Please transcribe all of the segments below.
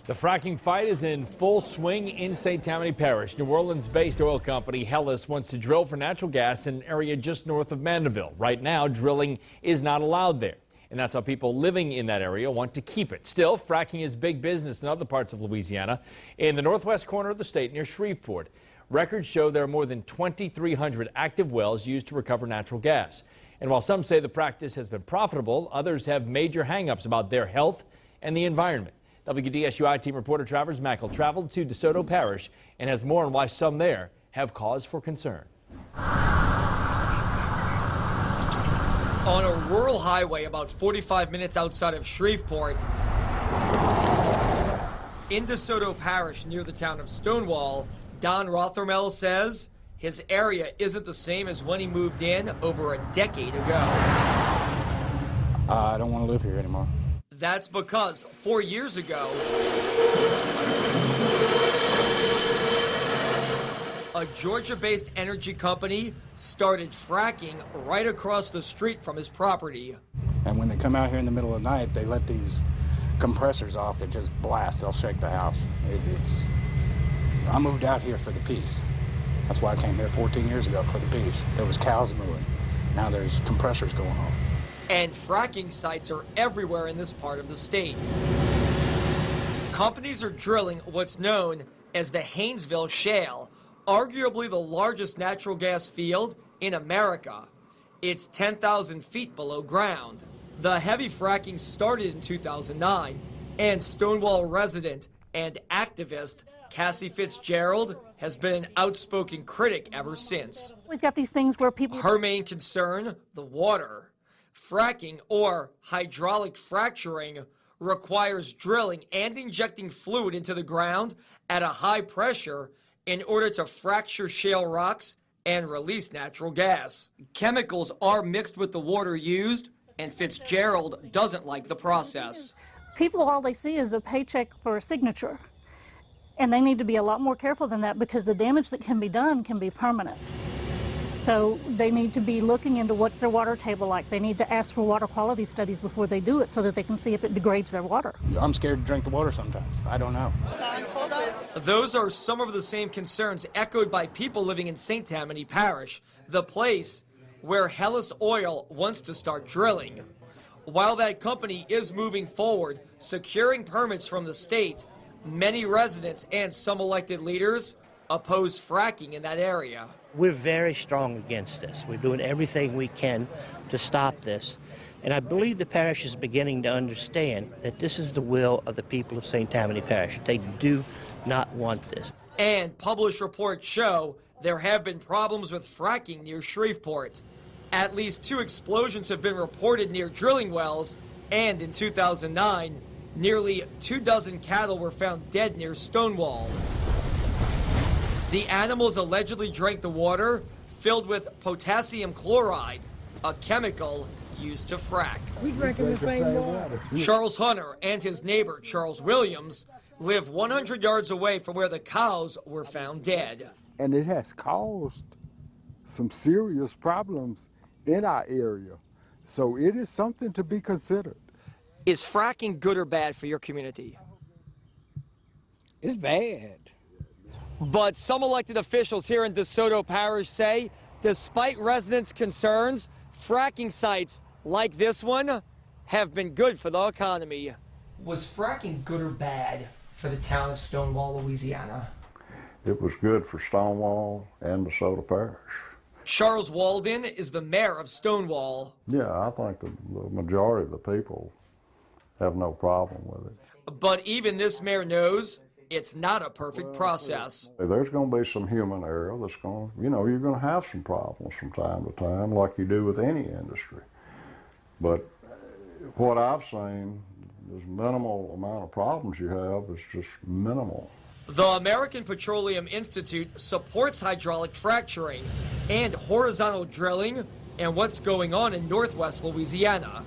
The fracking fight is in full swing in St. Tammany Parish. New Orleans-based oil company Hellas wants to drill for natural gas in an area just north of Mandeville. Right now, drilling is not allowed there, and that's how people living in that area want to keep it. Still, fracking is big business in other parts of Louisiana. In the northwest corner of the state near Shreveport, records show there are more than 2,300 active wells used to recover natural gas. And while some say the practice has been profitable, others have major hang-ups about their health and the environment. WDSUI team reporter Travers Mackel traveled to DeSoto Parish and has more on why some there have cause for concern. On a rural highway about 45 minutes outside of Shreveport, in DeSoto Parish near the town of Stonewall, Don Rothermel says his area isn't the same as when he moved in over a decade ago. I don't want to live here anymore. That's because 4 years ago, a Georgia-based energy company started fracking right across the street from his property. And when they come out here in the middle of the night, they let these compressors off that just blast. They'll shake the house. I moved out here for the peace. That's why I came here 14 years ago, for the peace. There was cows mooing. Now there's compressors going off. And fracking sites are everywhere in this part of the state. Companies are drilling what's known as the Haynesville Shale, arguably the largest natural gas field in America. It's 10,000 feet below ground. The heavy fracking started in 2009, and Stonewall resident and activist Cassie Fitzgerald has been an outspoken critic ever since. We've got these things where people... Her main concern, the water. Fracking, or hydraulic fracturing, requires drilling and injecting fluid into the ground at a high pressure in order to fracture shale rocks and release natural gas. Chemicals are mixed with the water used, and Fitzgerald doesn't like the process. People, all they see is a paycheck for a signature, and they need to be a lot more careful than that because the damage that can be done can be permanent. So they need to be looking into what's their water table like. They need to ask for water quality studies before they do it so that they can see if it degrades their water. I'm scared to drink the water sometimes. I don't know. Those are some of the same concerns echoed by people living in St. Tammany Parish, the place where Hellas Oil wants to start drilling. While that company is moving forward, securing permits from the state, many residents and some elected leaders oppose fracking in that area. We're very strong against this. We're doing everything we can to stop this. And I believe the parish is beginning to understand that this is the will of the people of St. Tammany Parish. They do not want this. And published reports show there have been problems with fracking near Shreveport. At least 2 explosions have been reported near drilling wells, and in 2009, nearly 24 cattle were found dead near Stonewall. The animals allegedly drank the water filled with potassium chloride, a chemical used to frack. We drinking the same water. Charles Hunter and his neighbor, Charles Williams, live 100 yards away from where the cows were found dead. And it has caused some serious problems in our area. So it is something to be considered. Is fracking good or bad for your community? It's bad. But some elected officials here in DeSoto Parish say, despite residents' concerns, fracking sites like this one have been good for the economy. Was fracking good or bad for the town of Stonewall, Louisiana? It was good for Stonewall and DeSoto Parish. Charles Walden is the mayor of Stonewall. Yeah, I think the majority of the people have no problem with it. But even this mayor knows it's not a perfect process. There's going to be some human error that's going to, you're going to have some problems from time to time, like you do with any industry. But what I've seen is minimal amount of problems you have is just minimal. The American Petroleum Institute supports hydraulic fracturing and horizontal drilling and what's going on in northwest Louisiana.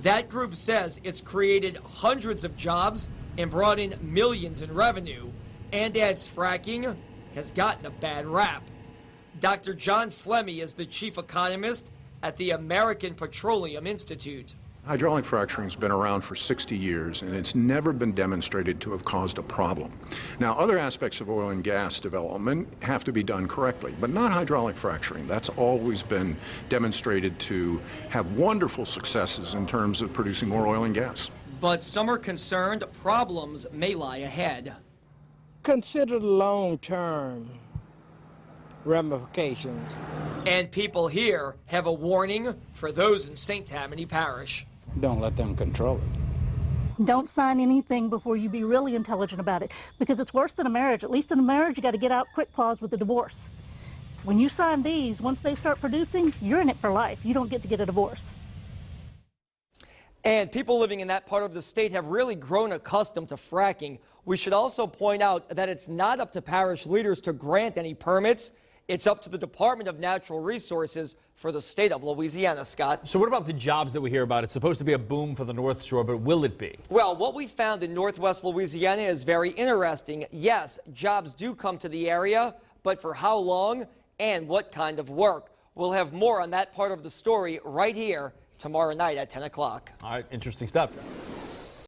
That group says it's created hundreds of jobs and brought in millions in revenue, and adds fracking has gotten a bad rap. Dr. John Flemmy is the chief economist at the American Petroleum Institute. Hydraulic fracturing's been around for 60 years, and it's never been demonstrated to have caused a problem. Now, other aspects of oil and gas development have to be done correctly, but not hydraulic fracturing. That's always been demonstrated to have wonderful successes in terms of producing more oil and gas. But some are concerned problems may lie ahead. Consider the long-term ramifications. And people here have a warning for those in St. Tammany Parish. Don't let them control it. Don't sign anything before you be really intelligent about it, because it's worse than a marriage. At least in a marriage, you got to get out quick clause with the divorce. When you sign these, once they start producing, you're in it for life. You don't get to get a divorce. And people living in that part of the state have really grown accustomed to fracking. We should also point out that it's not up to parish leaders to grant any permits. It's up to the Department of Natural Resources for the state of Louisiana, Scott. So what about the jobs that we hear about? It's supposed to be a boom for the North Shore, but will it be? Well, what we found in Northwest Louisiana is very interesting. Yes, jobs do come to the area, but for how long and what kind of work? We'll have more on that part of the story right here tomorrow night at 10 o'clock. All right, interesting stuff.